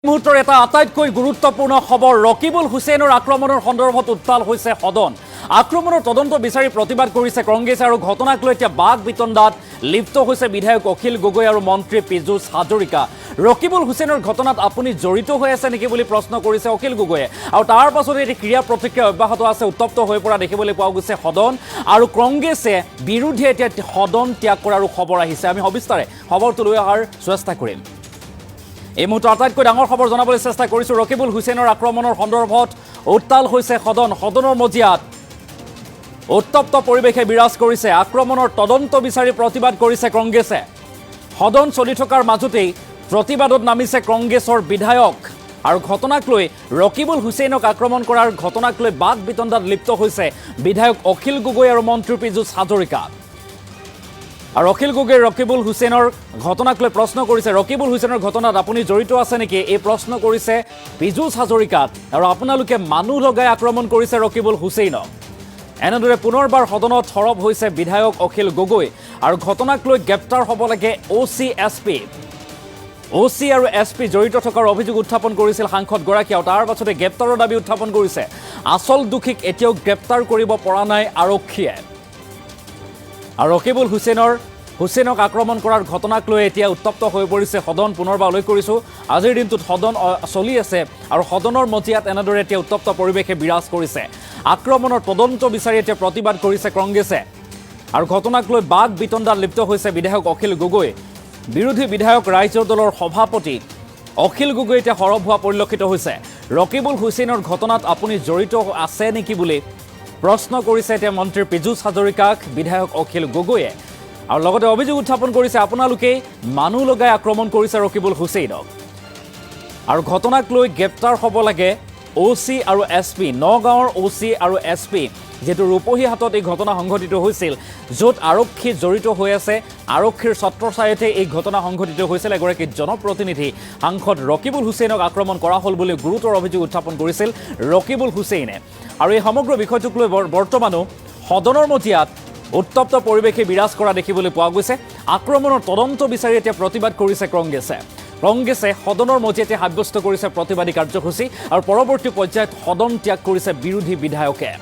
মুহূৰ্তৰ এটা আটাইতকৈ গুৰুত্বপূৰ্ণ খবৰ ৰকিবুল হুছেইনৰ আক্ৰমণৰ সন্দৰ্ভত উত্তাল হৈছে সদন আক্ৰমণৰ তদন্ত বিচাৰি প্ৰতিবাদ কৰিছে কংগ্ৰেছ আৰু ঘটনাক লৈ এতিয়া বাক বিতণ্ডাত লিপ্ত হৈছে বিধায়ক অখিল গগৈ আৰু মন্ত্ৰী পীযুষ হাজৰিকা ৰকিবুল হুছেইনৰ ঘটনাত আপুনি জড়িত হৈ আছে নেকি বুলি প্ৰশ্ন কৰিছে অখিল গগৈয়ে আৰু তাৰ পাছতে এটি ক্ৰিয়া প্ৰতিক্ৰিয়া অব্যাহত আছে উত্তপ্ত হৈ পৰা দেখিবলৈ পোৱা গৈছে সদন আৰু কংগ্ৰেছে বিৰোধী এতিয়া সদন ত্যাগ কৰাৰ খবৰ আহিছে আমি সবিস্তাৰে খবৰটো লৈ অহাৰ চেষ্টা কৰিম এই মুহূৰ্তে আটাইতকৈ ডাঙৰ খবৰ জনাবলৈ চেষ্টা কৰিছোঁ ৰকিবুল হুছেইনৰ আক্ৰমণৰ সন্দৰ্ভত উত্তাল হৈছে সদনৰ মজিয়াত উত্তপ্ত পৰিৱেশে বিৰাজ কৰিছে আক্ৰমণৰ তদন্ত বিচাৰি প্ৰতিবাদ কৰিছে কংগ্ৰেছে সদন চলি থকাৰ মাজতেই প্ৰতিবাদত নামিছে কংগ্ৰেছৰ বিধায়ক আৰু ঘটনাক লৈ ৰকিবুল হুছেইনক আক্ৰমণ কৰাৰ ঘটনাক লৈ বাক বিতণ্ডাত লিপ্ত হৈছে বিধায়ক অখিল গগৈ আৰু মন্ত্ৰী পীযুষ হাজৰিকা আৰু অখিল গগৈ ৰকিবুল হুছেইনৰ ঘটনাক লৈ প্ৰশ্ন কৰিছে ৰকিবুল হুছেইনৰ ঘটনাত আপুনি জড়িত আছে নেকি এই প্ৰশ্ন কৰিছে পীযুষ হাজৰিকাক আৰু আপোনালোকে মানুহ লগাই আক্ৰমণ কৰিছে ৰকিবুল হুছেইনক এনেদৰে পুনৰবাৰ সদনত সৰব হৈছে বিধায়ক অখিল গগৈ আৰু ঘটনাক লৈ গ্ৰেপ্তাৰ হ'ব লাগে OC আৰু SP জড়িত থকাৰ অভিযোগ উত্থাপন কৰিছিল সাংসদগৰাকীয়ে আৰু তাৰ পাছতে গ্ৰেপ্তাৰৰ দাবী উত্থাপন কৰিছে আচল দোষীক এতিয়াও গ্ৰেপ্তাৰ কৰিব পৰা নাই আৰক্ষীয়ে আৰু ৰকিবুল হুছেইনক আক্ৰমণ কৰাৰ ঘটনাক লৈ এতিয়া উত্তপ্ত হৈ পৰিছে সদন পুনৰবাৰ উল্লেখ কৰিছোঁ আজিৰ দিনটোত সদন চলি আছে আৰু সদনৰ মজিয়াত এনেদৰে এতিয়া উত্তপ্ত পৰিৱেশে বিৰাজ কৰিছে আক্ৰমণৰ তদন্ত বিচাৰি এতিয়া প্ৰতিবাদ কৰিছে কংগ্ৰেছে আৰু ঘটনাক লৈ বাক বিতণ্ডাত লিপ্ত হৈছে বিধায়ক অখিল গগৈ বিৰোধী বিধায়ক ৰাইজৰ দলৰ সভাপতি অখিল গগৈ এতিয়া সৰব হোৱা পৰিলক্ষিত হৈছে ৰকিবুল হুছেইনৰ ঘটনাত আপুনি জড়িত আছে নেকি বুলি প্ৰশ্ন কৰিছে এতিয়া মন্ত্ৰী পীযুষ হাজৰিকাক বিধায়ক অখিল গগৈয়ে আৰু লগতে অভিযোগ উত্থাপন কৰিছে আপোনালোকে মানুহ লগাই আক্ৰমণ কৰিছে ৰকিবুল হুছেইনক আৰু ঘটনাক লৈ গ্ৰেপ্তাৰ হ'ব লাগে OC আৰু SP নগাঁৱৰ OC আৰু SP যেটো ৰূপহী হাতত এই ঘটনা সংঘটিত হৈছিল য'ত আৰক্ষী জড়িত হৈ আছে আৰক্ষীৰ ছত্ৰছায়াতে এই ঘটনা সংঘটিত হৈছিল এগৰাকী জনপ্ৰতিনিধি সাংসদ ৰকিবুল হুছেইনক আক্ৰমণ কৰা হ'ল বুলি গুৰুতৰ অভিযোগ উত্থাপন কৰিছিল ৰকিবুল হুছেইনে আৰু এই সমগ্ৰ বিষয়টোক লৈ বৰ্তমানো সদনৰ মজিয়াত উত্তপ্ত পৰিৱেশে বিৰাজ কৰা দেখিবলৈ পোৱা গৈছে আক্ৰমণৰ তদন্ত বিচাৰি এতিয়া প্ৰতিবাদ কৰিছে কংগ্ৰেছে সদনৰ মজিয়াতে সাব্যস্ত কৰিছে প্ৰতিবাদী কাৰ্যসূচী আৰু পৰৱৰ্তী পৰ্যায়ত সদন ত্যাগ কৰিছে বিৰোধী বিধায়কে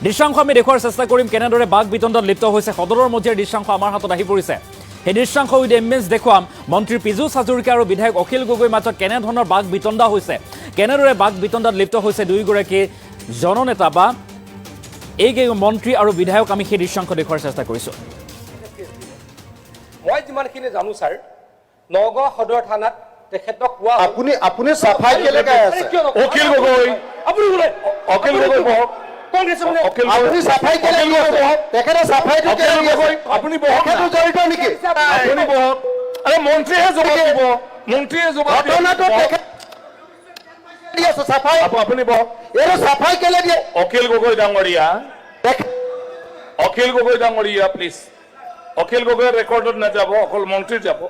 দৃশ্যাংশ আমি দেখুৱাৰ চেষ্টা কৰিম কেনেদৰে বাক বিতণ্ডাত লিপ্ত হৈছে সদনৰ মজিয়াৰ দৃশ্যাংশ আমাৰ হাতত আহি পৰিছে এই দৃশ্যাংশ উইথ ইমেজ দেখুৱাম মন্ত্ৰী পীযুষ হাজৰিকা আৰু বিধায়ক অখিল গগৈ মাজত কেনেধৰণৰ বাক বিতণ্ডা হৈছে কেনেদৰে বাক বিতণ্ডাত লিপ্ত হৈছে দুয়োগৰাকী জননেতা বা এই মন্ত্ৰী আৰু বিধায়ক আমি সেই দৃশ্যাংশ দেখুৱাৰ চেষ্টা কৰিছোঁ মই যিমানখিনি জানো ছাৰ নগাঁও সদৰ থানাত তেখেতক কোৱা আপুনি সাফাই কেলে গায় আছে অখিল গগৈ আপুনি বোলে অখিল গগৈ বহক কংগ্ৰেছ মানে আপুনি সাফাই কেলে বহক তেখেতে সাফাইটো কেলে গগৈ আপুনি বহক তেখেতে জড়িত নেকি আপুনি বহক আৰে মন্ত্ৰীয়ে জবাব দিব মন্ত্ৰীয়ে জবাব ঘটনাটো তেখেত দি আছে সাফাই আপুনি বহক এৰো সাফাই কেলে দিয়ে অখিল গগৈ ডাঙৰীয়া প্লিজ অখিল গগৈৰ ৰেকৰ্ডত নাযাব অকল মন্ত্ৰী যাব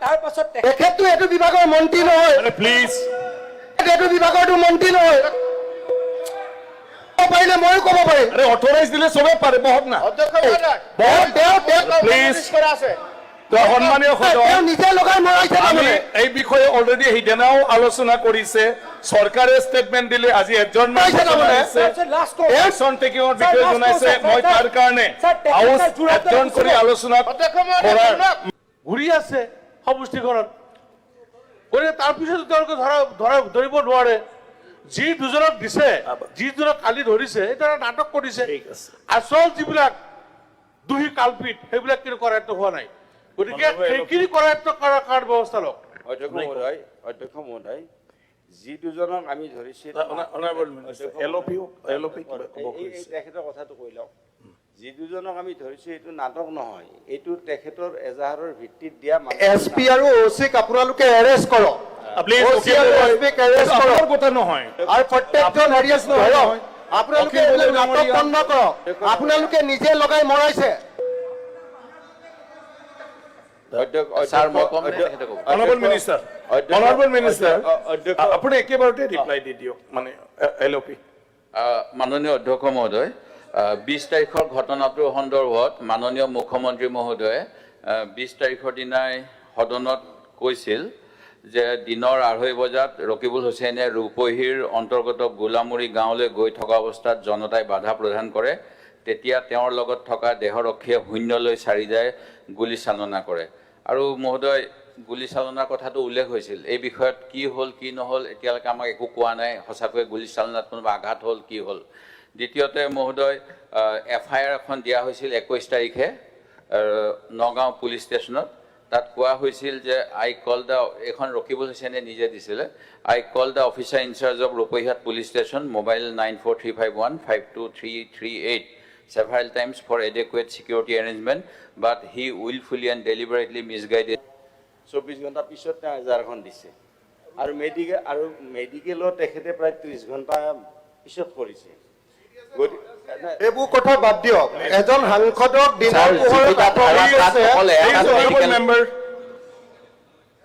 তাৰ পাছত তেখেতটো এইটো বিভাগৰ মন্ত্ৰী নহয় প্লিজ এইটো বিভাগৰটো মন্ত্ৰী নহয় পাৰিলে ময়ো ক'ব পাৰিম আৰে অথৰাইজ দিলে চবে পাৰে বহক না প্লিজ সন্মানীয় তেওঁ নিজে লগাই মৰাইছে তাৰমানে এই বিষয়ে অলৰেডি সিদিনাও আলোচনা কৰিছে চৰকাৰে ষ্টেটমেণ্ট দিলে আজি এডজৰ্ণমেণ্ট জনাইছে মই তাৰ কাৰণে হাউচ এডজৰ্ণ কৰি আলোচনা ঘূৰি আছে সমষ্টিখনত গতিকে তাৰপিছতো তেওঁলোকে ধৰিব নোৱাৰে যি দুজনক দিছে যি দুজনক কালি ধৰিছে এটা নাটক কৰিছে আচল যিবিলাক দোষী কালপিত সেইবিলাক কিন্তু কৰায়ত্ব হোৱা নাই গতিকে সেইখিনি কৰায়ত্ব কৰাৰ কাৰণ ব্যৱস্থা লওক অধ্যক্ষ মহোদয় যি দুজনক আমি ধৰিছোঁ তেখেতৰ কথাটো কৈ লওক যি দুজনক আমি ধৰিছোঁ এইটো নাটক নহয় এইটো তেখেতৰ এজাহাৰৰ ভিত্তিত দিয়া SP আৰু OC আপোনালোকে এৰেষ্ট কৰক OC আৰু SP এৰেষ্ট কৰক কথা নহয় আৰু প্ৰত্যেকজন হেৰিয়াছ নহয় আপোনালোকে নাটক বন্ধ কৰক আপোনালোকে নিজে লগাই মৰাইছে আপুনি একেবাৰতে ৰিপ্লাই দি দিয়ক মানে LOP মাননীয় অধ্যক্ষ মহোদয় 20 তাৰিখৰ ঘটনাটোৰ সন্দৰ্ভত মাননীয় মুখ্যমন্ত্ৰী মহোদয়ে 20 তাৰিখৰ দিনাই সদনত কৈছিল যে দিনৰ 2:30 বজাত ৰকিবুল হুছেইনে ৰূপহীৰ অন্তৰ্গত গোলামুৰি গাঁৱলৈ গৈ থকা অৱস্থাত জনতাই বাধা প্ৰদান কৰে। তেতিয়া তেওঁৰ লগত থকা দেহৰক্ষীয়ে শূন্যলৈ চাৰি যায় গুলীচালনা কৰে। আৰু মহোদয়, গুলীচালনাৰ কথাটো উল্লেখ হৈছিল। এই বিষয়ত কি হ'ল কি নহ'ল এতিয়ালৈকে আমাক একো কোৱা নাই। সঁচাকৈ গুলীচালনাত কোনোবা আঘাত হ'ল কি হ'ল। দ্বিতীয়তে মহোদয়, FIR এখন দিয়া হৈছিল 21 তাৰিখে নগাঁও পুলিচ ষ্টেচনত। তাত কোৱা হৈছিল যে এখন ৰকিবুল হুছেইনে নিজে দিছিলে, I call the officer in charge of Rupaihat police station, mobile 9435152338 several times for adequate security arrangement, but he willfully and deliberately misguided. 24 ঘণ্টা পিছত তেওঁ এজাহাৰখন দিছে আৰু মেডিকেলত তেখেতে প্ৰায় 30 ঘণ্টা পিছত কৰিছে। এইবোৰ কথা বাদ দিয়ক, এজন সাংসদক দিনৰ পোহৰত আক্ৰমণ কৰিছে,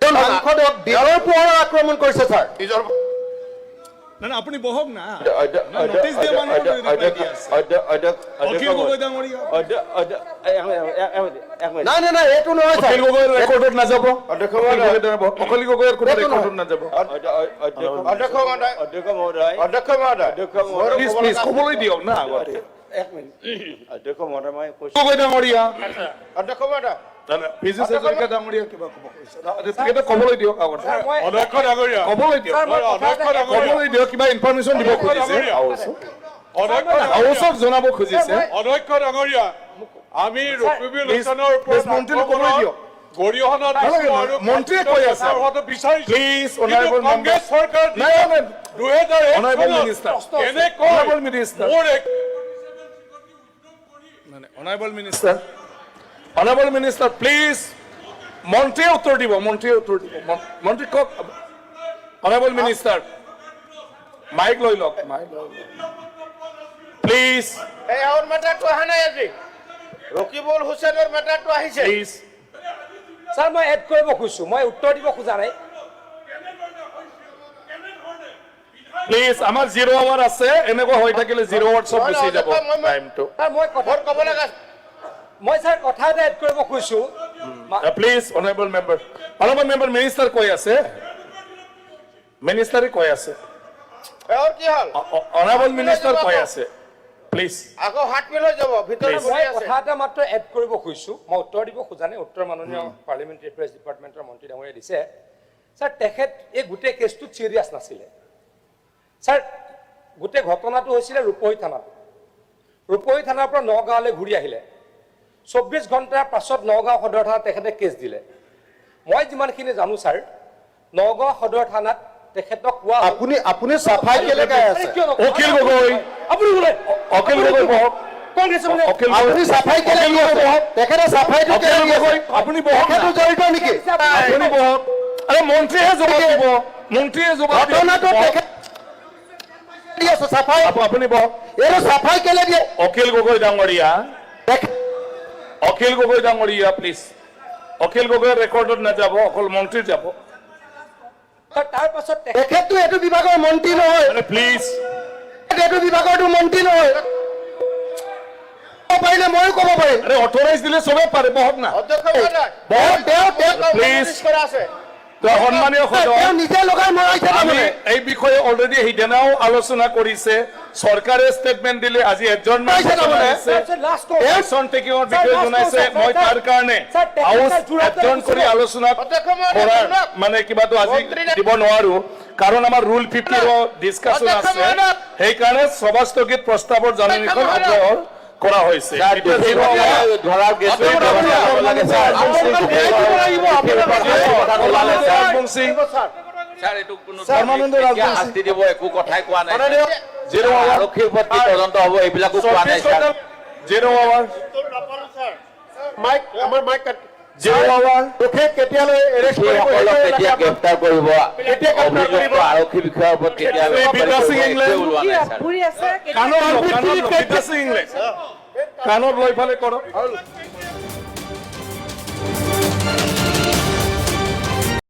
এজন সাংসদক দিনৰ পোহৰত আক্ৰমণ কৰিছে ছাৰ। না আপুনি বহক না, নোটিছ দিয়া মানুহ অখিল গগৈ ডাঙৰীয়া। নাই এইটো নহয় ছাৰ, অখিল গগৈৰ ৰেকৰ্ডত নাযাব। অখিল গগৈৰ কোনো ৰেকৰ্ডত নাযাব। অধ্যক্ষ মহোদয় প্লিজ ক'বলৈ দিয়ক না আগতে। অধ্যক্ষ মহোদয় মই কৈছো, গগৈ ডাঙৰীয়া, অধ্যক্ষ মহোদয় পিজিছ হাজৰিকা ডাঙৰীয়া কিবা ক'ব কৈছে, তেখেতে ক'বলৈ দিয়ক আগতে। অধ্যক্ষ ডাঙৰীয়া, ক'বলৈ দিয়ক, ক'বলৈ দিয়ক, কিবা ইনফৰমেশ্যন দিব খুজিছে, হাউচক জনাব খুজিছে। অধ্যক্ষ ডাঙৰীয়া, আমি ৰকিবুল হুছেইনৰ প্লিজ মন্ত্ৰীক ক'বলৈ দিয়ক। গৰিহণা নালাগে, মন্ত্ৰীয়ে কৈ আছে। প্লিজ অনাৰেবল কংগ্ৰেছ চৰকাৰ 2001 honourable minister, honourable minister, honourable minister, honourable minister, please মন্ত্ৰীয়ে উত্তৰ দিব, মন্ত্ৰীয়ে উত্তৰ দিব। মন্ত্ৰী কওক। অনাৰেবল মিনিষ্টাৰ, মাইক লৈ লওক, মাইক লৈ লওক প্লিজ। এই আউট মেটাৰটো অহা নাই আজি, ৰকিবুল হুছেইনৰ মেটাৰটো আহিছে। প্লিজ ছাৰ মই এড কৰিব খুজিছোঁ, মই উত্তৰ দিব খোজা নাই। প্লিজ, আমাৰ 0 আৱাৰ আছে, এনেকুৱা হৈ থাকিলে 0 আৱাৰ চব গুচি যাব টাইমটো। ছাৰ মই ছাৰ কথা এটা এড কৰিব খুজিছোঁ। Please honourable member, honourable member, minister কৈ আছে, মিনিষ্টাৰে কৈ আছে, কি হ'ল অনাৰেবল মিনিষ্টাৰ কৈ আছে, প্লিজ। আকৌ হাত মিল হৈ যাব ভিতৰত। মই কথা এটা মাত্ৰ এড কৰিব খুজিছোঁ, মই উত্তৰ দিব খোজা নাই। উত্তৰ মাননীয় পাৰ্লিয়ামেণ্টাৰী এফেয়াৰ্ছ ডিপাৰ্টমেণ্টৰ মন্ত্ৰী ডাঙৰীয়াই দিছে। ছাৰ তেখেত এই গোটেই কেছটোত চিৰিয়াছ নাছিলে। ছাৰ গোটেই ঘটনাটো হৈছিলে ৰূপহী থানাত। ৰূপহী থানাৰ পৰা নগাঁৱলৈ ঘূৰি আহিলে, 24 ঘণ্টাৰ পাছত নগাঁও সদৰ থানাত তেখেতে কেছ দিলে। মই যিমানখিনি জানো ছাৰ, নগাঁও সদৰ থানাত তেখেতক কোৱা আপুনি চাফাই কেলে গাই আছে? অখিল গগৈ, আপুনি বোলে অখিল গগৈ বহক, কংগ্ৰেছে মানে অখিল আপুনি চাফাই কেলে দি আছে? তেখেতে চাফাইটো কেলে দি আছে? আপুনি বহক, তেখেতো জড়িত নেকি? আপুনি বহক। আৰে মন্ত্ৰীয়ে জবাব দিব, মন্ত্ৰীয়ে জবাব দিব। ঘটনাটো তেখেত দি আছে চাফাই, আপুনি বহক। এইটো চাফাই কেলে দিয়ে? অখিল গগৈ ডাঙৰীয়া, তেখেত অখিল গগৈ ডাঙৰীয়া, প্লিজ। অখিল গগৈৰ ৰেকৰ্ডত নাযাব, অকল মন্ত্ৰীৰ যাব। তাৰ পাছত তেখেতটো এইটো বিভাগৰ মন্ত্ৰী নহয়, প্লিজ এইটো বিভাগৰটো মন্ত্ৰী নহয়। ক'ব পাৰিলে ময়ো ক'ব পাৰিম। আৰে অথৰাইজ দিলে চবে পাৰে, বহক না। অধ্যক্ষ মহোদয় প্লিজ কৰা আছে। সন্মানীয় সদস্য, তেওঁ নিজে লগাই মৰাইছে আমি তাৰমানে। এই বিষয়ে অলৰেডি সিদিনাও আলোচনা কৰিছে। চৰকাৰে ষ্টেটমেণ্ট দিলে, আজি এডজৰ্ণমেণ্ট একশ্যন টেকিঙৰ বিষয়ে জনাইছে। মই তাৰ কাৰণে হাউচ এডজৰ্ণ কৰি আলোচনা কৰাৰ মানে কিবাটো আজি দিব নোৱাৰো, কাৰণ আমাৰ ৰুল 50ৰ ডিছকাশ্যন আছে। সেইকাৰণে সভাস্থগিত প্ৰস্তাৱৰ জাননীখন আগ্ৰহ কৰা হৈছে। ছাৰ এইটো কোনো শাস্তি দিব একো কথাই কোৱা নাই। আৰক্ষীৰ ওপৰত কি তদন্ত হ'ব এইবিলাকো কোৱা নাই ছাৰ। 0 আৱাৰ, মাইক আমাৰ মাইক কাট। 0 আৱাৰ, কেতিয়ালৈ এৰেষ্ট কৰিব? সেইসকলক কেতিয়া গ্ৰেপ্তাৰ কৰিব, অভিযুক্ত আৰক্ষী বিষয়াৰ ওপৰত কেতিয়া বিদ্যা সিং ইংলেণ্ড, ওলোৱা নাই ছাৰ। কাণত লৈ ফালে কৰক।